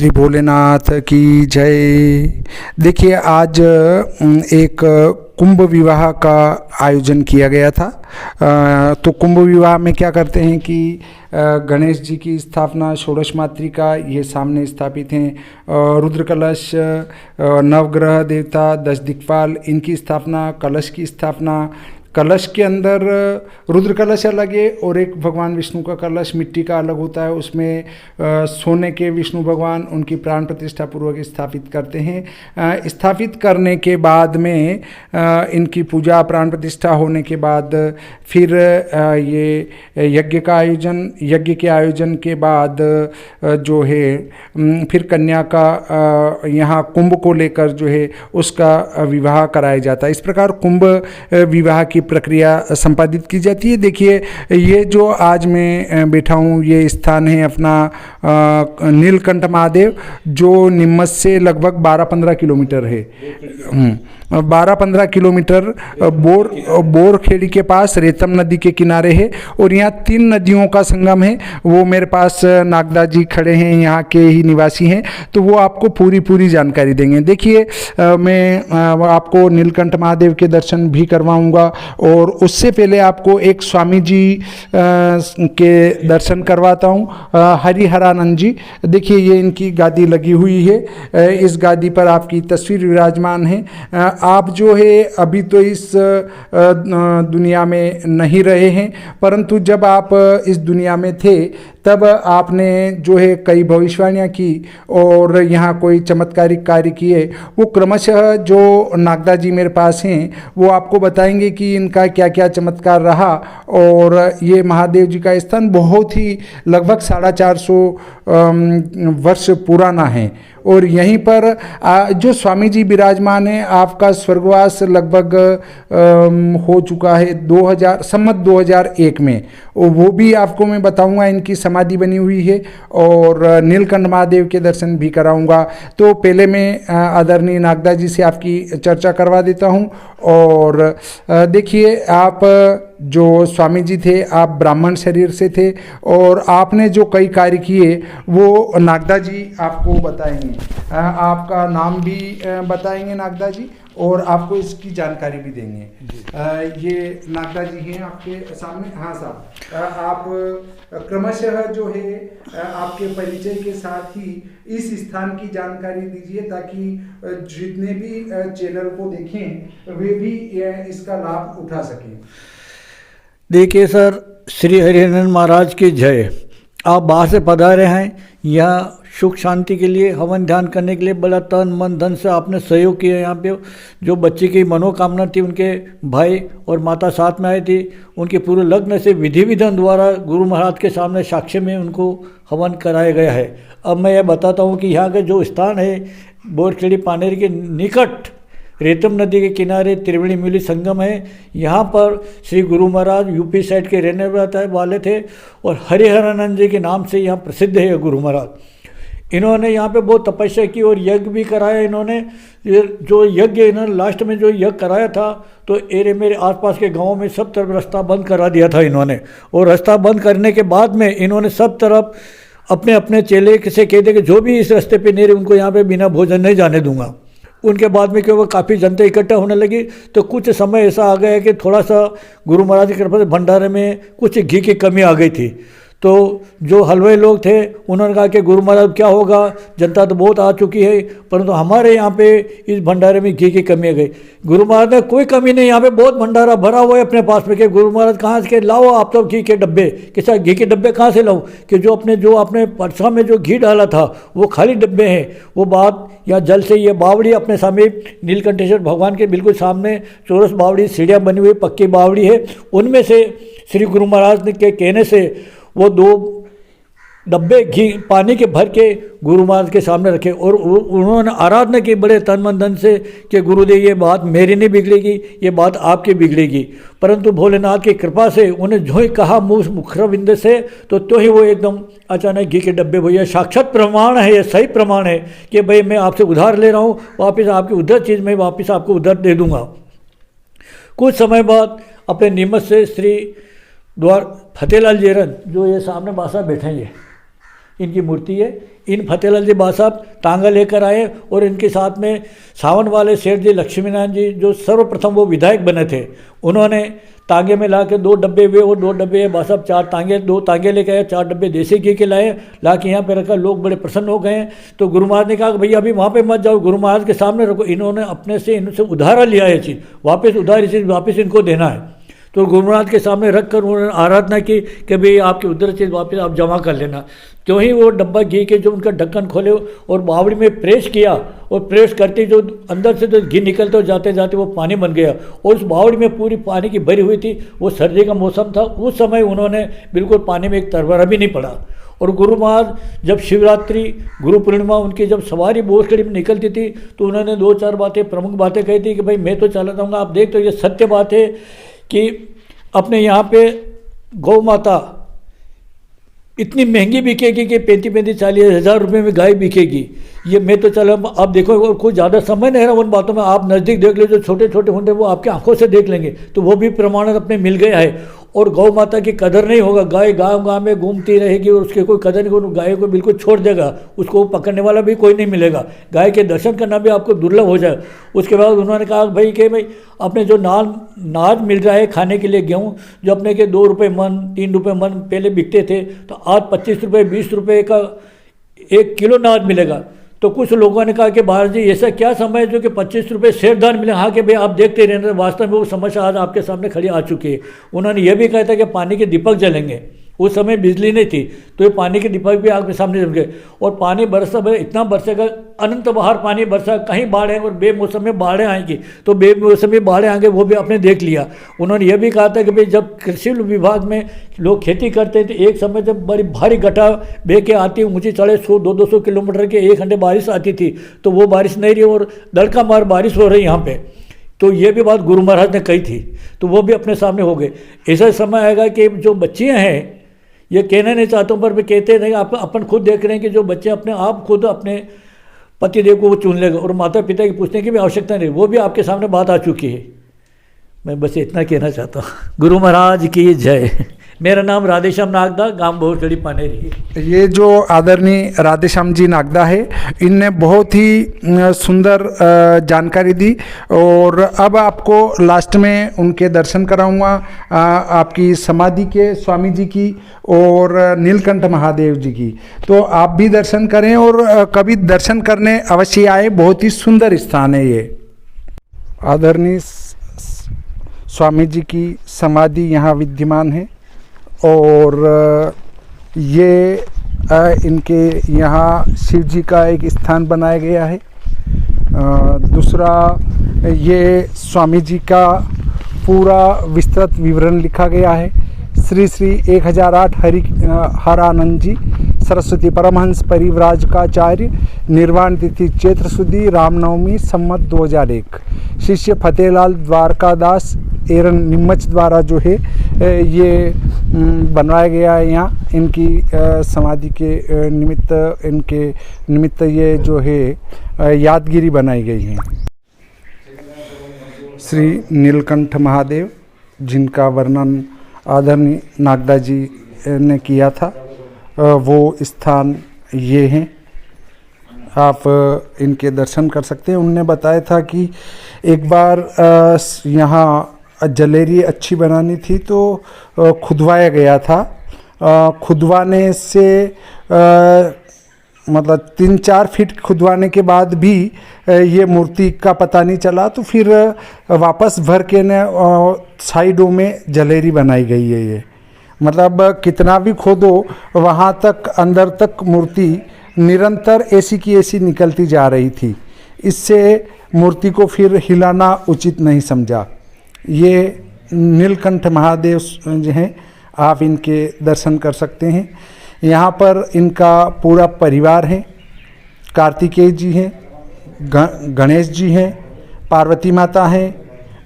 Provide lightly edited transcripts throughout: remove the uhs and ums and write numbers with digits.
श्री भोलेनाथ की जय। देखिए आज एक कुंभ विवाह का आयोजन किया गया था। तो कुंभ विवाह में क्या करते हैं कि गणेश जी की स्थापना, षोडश मातृका ये सामने स्थापित हैं, रुद्र कलश, नवग्रह देवता, 10 दिक्पाल इनकी स्थापना, कलश की स्थापना, कलश के अंदर रुद्र कलश अलग है और एक भगवान विष्णु का कलश मिट्टी का अलग होता है। उसमें सोने के विष्णु भगवान उनकी प्राण प्रतिष्ठा पूर्वक स्थापित करते हैं। स्थापित करने के बाद में इनकी पूजा प्राण प्रतिष्ठा होने के बाद फिर ये यज्ञ के आयोजन के बाद जो है फिर कन्या का यहाँ कुंभ को लेकर जो है उसका विवाह कराया जाता है। इस प्रकार कुंभ विवाह की प्रक्रिया संपादित की जाती है। देखिए ये जो आज मैं बैठा हूँ ये स्थान है अपना नीलकंठ महादेव, जो नीमच से लगभग 12-15 किलोमीटर है। 12-15 किलोमीटर बोरखेड़ी के पास रेतम नदी के किनारे है और यहाँ 3 नदियों का संगम है। वो मेरे पास नागदा जी खड़े हैं, यहाँ के ही निवासी हैं, तो वो आपको पूरी जानकारी देंगे। देखिए मैं आपको नीलकंठ महादेव के दर्शन भी करवाऊंगा और उससे पहले आपको एक स्वामी जी के दर्शन करवाता हूँ, हरिहरानंद जी। देखिए ये इनकी गादी लगी हुई है, इस गादी पर आपकी तस्वीर विराजमान है। आप जो है अभी तो इस दुनिया में नहीं रहे हैं, परंतु जब आप इस दुनिया में थे तब आपने जो है कई भविष्यवाणियाँ की और यहाँ कोई चमत्कारिक कार्य किए। वो क्रमशः जो नागदा जी मेरे पास हैं वो आपको बताएंगे कि इनका क्या क्या चमत्कार रहा। और ये महादेव जी का स्थान बहुत ही लगभग 450 वर्ष पुराना है और यहीं पर जो स्वामी जी विराजमान है, आपका स्वर्गवास लगभग हो चुका है 2001 में। वो भी आपको मैं बताऊंगा, इनकी समाधि बनी हुई है और नीलकंठ महादेव के दर्शन भी कराऊंगा। तो पहले मैं आदरणीय नागदा जी से आपकी चर्चा करवा देता हूं। और देखिए आप जो स्वामी जी थे आप ब्राह्मण शरीर से थे और आपने जो कई कार्य किए वो नागदा जी आपको बताएंगे। आपका नाम भी बताएंगे नागदा जी और आपको इसकी जानकारी भी देंगे। ये नागदा जी हैं आपके सामने। हाँ साहब, आप क्रमशः जो है आपके परिचय के साथ ही इस स्थान की जानकारी दीजिए ताकि जितने भी चैनल को देखें वे भी इसका लाभ उठा सकें। देखिए सर, श्री हरिहरानंद महाराज की जय। आप बाहर से पधारे हैं, यहाँ सुख शांति के लिए हवन ध्यान करने के लिए बड़ा तन मन धन से आपने सहयोग किया। यहाँ पे जो बच्चे की मनोकामना थी, उनके भाई और माता साथ में आई थी, उनके पूरे लग्न से विधि विधान द्वारा गुरु महाराज के सामने साक्ष्य में उनको हवन कराया गया है। अब मैं ये बताता हूँ कि यहाँ का जो स्थान है बोरखेड़ी पानेर के निकट रेतम नदी के किनारे त्रिवेणी मिली संगम है। यहाँ पर श्री गुरु महाराज यूपी साइड के रहने वाले थे और हरिहरानंद जी के नाम से यहाँ प्रसिद्ध है गुरु महाराज। इन्होंने यहाँ पे बहुत तपस्या की और यज्ञ भी कराया। इन्होंने जो यज्ञ इन्होंने लास्ट में जो यज्ञ कराया था तो मेरे आसपास के गाँव में सब तरफ रास्ता बंद करा दिया था इन्होंने। और रास्ता बंद करने के बाद में इन्होंने सब तरफ अपने अपने चेले से कह दे कि जो भी इस रास्ते पे नहीं रहे उनको यहाँ पे बिना भोजन नहीं जाने दूंगा। उनके बाद में क्यों काफ़ी जनता इकट्ठा होने लगी तो कुछ समय ऐसा आ गया कि थोड़ा सा गुरु महाराज की कृपा से भंडारे में कुछ घी की कमी आ गई थी। तो जो हलवाई लोग थे उन्होंने कहा कि गुरु महाराज क्या होगा, जनता तो बहुत आ चुकी है परंतु हमारे यहाँ पे इस भंडारे में घी की कमी आ गई। गुरु महाराज ने कोई कमी नहीं, यहाँ पे बहुत भंडारा भरा हुआ है अपने पास में। कि गुरु महाराज कहाँ से लाओ आप तो घी के डब्बे, कि सर घी के डब्बे कहाँ से लाऊं, कि जो आपने परसा में जो घी डाला था वो खाली डब्बे हैं। वो बात या जल से ये बावड़ी अपने समीप नीलकंठेश्वर भगवान के बिल्कुल सामने चौरस बावड़ी, सीढ़ियाँ बनी हुई पक्की बावड़ी है, उनमें से श्री गुरु महाराज के कहने से वो 2 डब्बे घी पानी के भर के गुरु महाराज के सामने रखे और उन्होंने आराधना की बड़े तन मन धन से कि गुरुदेव ये बात मेरी नहीं बिगड़ेगी, ये बात आपकी बिगड़ेगी। परंतु भोलेनाथ की कृपा से उन्हें जो ही कहा मुखरविंद से तो ही वो एकदम अचानक घी के डब्बे भैया साक्षात प्रमाण है, ये सही प्रमाण है कि भाई मैं आपसे उधार ले रहा हूँ, वापस आपकी उधर चीज़ मैं वापस आपको उधर दे दूँगा। कुछ समय बाद अपने नीमच से श्री द्वार फतेहलाल जेरन जो ये सामने बासा बैठेंगे, इनकी मूर्ति है। इन फतेहलाल जी बा साहब तांगा लेकर आए और इनके साथ में सावन वाले सेठ जी लक्ष्मीनारायण जी जो सर्वप्रथम वो विधायक बने थे, उन्होंने तांगे में ला के 2 डब्बे हुए और 2 डब्बे बा साहब 2 तांगे लेके आए, 4 डब्बे देसी घी के लाए, ला के यहाँ पे रखा। लोग बड़े प्रसन्न हो गए। तो गुरु महाराज ने कहा कि भैया अभी वहाँ पे मत जाओ, गुरु महाराज के सामने रखो। इन्होंने अपने से इनसे उधारा लिया है चीज़, वापस उधार चीज़ वापस इनको देना है। तो गुरु महाराज के सामने रख कर उन्होंने आराधना की कि भाई आपकी उधर चीज़ वापस आप जमा कर लेना। क्यों ही वो डब्बा घी के जो उनका ढक्कन खोले और बावड़ी में प्रेस किया, और प्रेस करते जो अंदर से जो घी निकलते और जाते जाते वो पानी बन गया, और उस बावड़ी में पूरी पानी की भरी हुई थी। वो सर्दी का मौसम था, उस समय उन्होंने बिल्कुल पानी में एक तरवरा भी नहीं पड़ा। और गुरु महाराज जब शिवरात्रि गुरु पूर्णिमा उनकी जब सवारी बोझकड़ी में निकलती थी तो उन्होंने 2-4 बातें प्रमुख बातें कही थी कि भाई मैं तो चला जाऊँगा। आप देखते हो ये सत्य बात है कि अपने यहाँ पे गौ माता इतनी महंगी बिकेगी कि 35-40 हज़ार रुपये में गाय बिकेगी। ये मैं तो चला, आप देखो कोई ज़्यादा समय नहीं है उन बातों में, आप नज़दीक देख लो, जो छोटे छोटे होंगे वो आपकी आंखों से देख लेंगे, तो वो भी प्रमाण अपने मिल गया है। और गौ माता की कदर नहीं होगा, गाय गाँव गाँव में घूमती रहेगी और उसके कोई कदर नहीं, गाय को बिल्कुल छोड़ देगा, उसको पकड़ने वाला भी कोई नहीं मिलेगा, गाय के दर्शन करना भी आपको दुर्लभ हो जाए। उसके बाद उन्होंने कहा भाई कि भाई अपने जो नाज मिल रहा है खाने के लिए, गेहूँ जो अपने के 2 रुपये मन 3 रुपये मन पहले बिकते थे, तो आज 25 रुपये 20 रुपये का 1 किलो नाज मिलेगा। तो कुछ लोगों ने कहा कि महाराज जी ऐसा क्या समय है जो कि 25 रुपये शेरदान मिले। हाँ कि भाई आप देखते रहने, वास्तव में वो समस्या आज आपके सामने खड़ी आ चुकी है। उन्होंने ये भी कहा था कि पानी के दीपक जलेंगे, उस समय बिजली नहीं थी, तो ये पानी के दीपक भी आपके सामने जल गए। और पानी बरसा इतना बरसेगा, अनंत बाहर पानी बरसा, कहीं बाढ़ है और बेमौसम में बाढ़ें आएंगी, तो बेमौसम में बाढ़ें आएंगे, वो भी आपने देख लिया। उन्होंने ये भी कहा था कि भाई जब कृषि विभाग में लोग खेती करते थे, एक समय जब बड़ी भारी गटा बह के आती, ऊँची चढ़े 100-200 किलोमीटर के 1 घंटे बारिश आती थी, तो वो बारिश नहीं रही और दड़का मार बारिश हो रही यहाँ पर। तो ये भी बात गुरु महाराज ने कही थी, तो वो भी अपने सामने हो गए। ऐसा समय आएगा कि जो बच्चियाँ हैं, ये कहना नहीं चाहता हूँ पर मैं कहते नहीं, आप अपन खुद देख रहे हैं कि जो बच्चे अपने आप खुद अपने पतिदेव को वो चुन लेगा और माता पिता की पूछने की भी आवश्यकता नहीं, वो भी आपके सामने बात आ चुकी है। मैं बस इतना कहना चाहता हूँ। गुरु महाराज की जय। मेरा नाम राधेश्याम नागदा, गांव बोरगढ़ी पानेरी। ये जो आदरणीय राधेश्याम जी नागदा है, इनने बहुत ही सुंदर जानकारी दी। और अब आपको लास्ट में उनके दर्शन कराऊंगा, आपकी समाधि के स्वामी जी की और नीलकंठ महादेव जी की। तो आप भी दर्शन करें और कभी दर्शन करने अवश्य आए, बहुत ही सुंदर स्थान है ये। आदरणीय स्वामी जी की समाधि यहाँ विद्यमान है और ये इनके यहाँ शिव जी का एक स्थान बनाया गया है। दूसरा, ये स्वामी जी का पूरा विस्तृत विवरण लिखा गया है। श्री श्री 1008 हरानंद जी सरस्वती परमहंस परिव्राजकाचार्य, निर्वाण तिथि चैत्र शुद्धि रामनवमी सम्मत 2001। शिष्य फतेहलाल द्वारकादास एरन निम्मच द्वारा जो है ये बनवाया गया है। यहाँ इनकी समाधि के निमित्त ये जो है यादगिरी बनाई गई है। श्री नीलकंठ महादेव, जिनका वर्णन आदरणीय नागदा जी ने किया था, वो स्थान ये हैं। आप इनके दर्शन कर सकते हैं। उनने बताया था कि एक बार यहाँ जलेरी अच्छी बनानी थी तो खुदवाया गया था। खुदवाने से मतलब 3-4 फीट खुदवाने के बाद भी ये मूर्ति का पता नहीं चला, तो फिर वापस भर के न साइडों में जलेरी बनाई गई है। ये मतलब कितना भी खोदो वहाँ तक अंदर तक मूर्ति निरंतर ऐसी की ऐसी निकलती जा रही थी। इससे मूर्ति को फिर हिलाना उचित नहीं समझा। ये नीलकंठ महादेव जो हैं, आप इनके दर्शन कर सकते हैं। यहाँ पर इनका पूरा परिवार है। कार्तिकेय जी हैं, गणेश जी हैं, पार्वती माता हैं,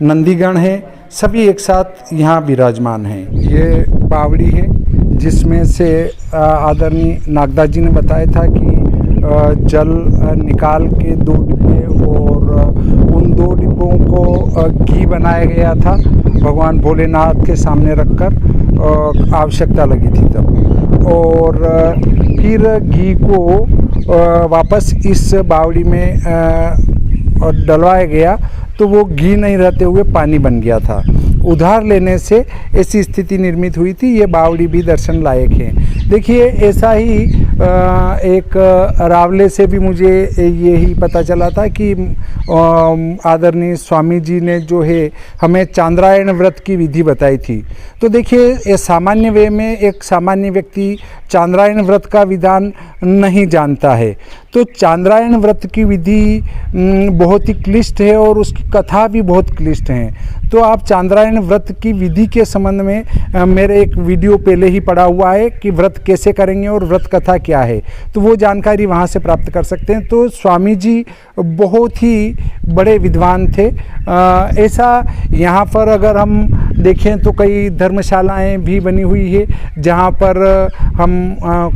नंदीगण हैं, सभी एक साथ यहाँ विराजमान हैं। ये बावड़ी है जिसमें से आदरणीय नागदा जी ने बताया था कि जल निकाल के 2 डिब्बे और उन 2 डिब्बों को घी बनाया गया था भगवान भोलेनाथ के सामने रखकर, आवश्यकता लगी थी तब। और फिर घी को वापस इस बावड़ी में डलवाया गया तो वो घी नहीं रहते हुए पानी बन गया था। उधार लेने से ऐसी स्थिति निर्मित हुई थी। ये बावड़ी भी दर्शन लायक है। देखिए ऐसा ही एक रावले से भी मुझे यही पता चला था कि आदरणीय स्वामी जी ने जो है हमें चांद्रायण व्रत की विधि बताई थी। तो देखिए ये सामान्य वे में एक सामान्य व्यक्ति चांद्रायण व्रत का विधान नहीं जानता है। तो चांद्रायण व्रत की विधि बहुत ही क्लिष्ट है और उसकी कथा भी बहुत क्लिष्ट है। तो आप चांद्रायण व्रत की विधि के संबंध में मेरे एक वीडियो पहले ही पड़ा हुआ है कि व्रत कैसे करेंगे और व्रत कथा क्या है, तो वो जानकारी वहाँ से प्राप्त कर सकते हैं। तो स्वामी जी बहुत ही बड़े विद्वान थे। ऐसा यहाँ पर अगर हम देखें तो कई धर्मशालाएं भी बनी हुई है जहाँ पर हम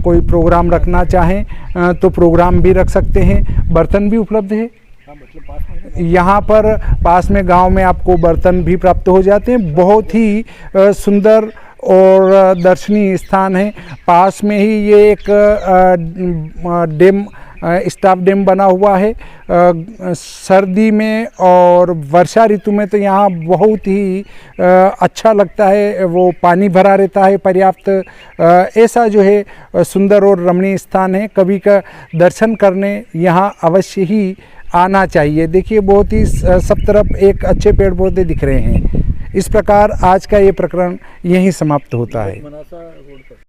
कोई प्रोग्राम रखना चाहें तो प्रोग्राम भी रख सकते हैं। बर्तन भी उपलब्ध है यहाँ पर, पास में गांव में आपको बर्तन भी प्राप्त हो जाते हैं। बहुत ही सुंदर और दर्शनीय स्थान है। पास में ही ये एक डैम, स्टाफ डैम बना हुआ है। सर्दी में और वर्षा ऋतु में तो यहाँ बहुत ही अच्छा लगता है, वो पानी भरा रहता है पर्याप्त। ऐसा जो है सुंदर और रमणीय स्थान है। कभी का दर्शन करने यहाँ अवश्य ही आना चाहिए। देखिए बहुत ही सब तरफ एक अच्छे पेड़ पौधे दिख रहे हैं। इस प्रकार आज का ये प्रकरण यहीं समाप्त होता है।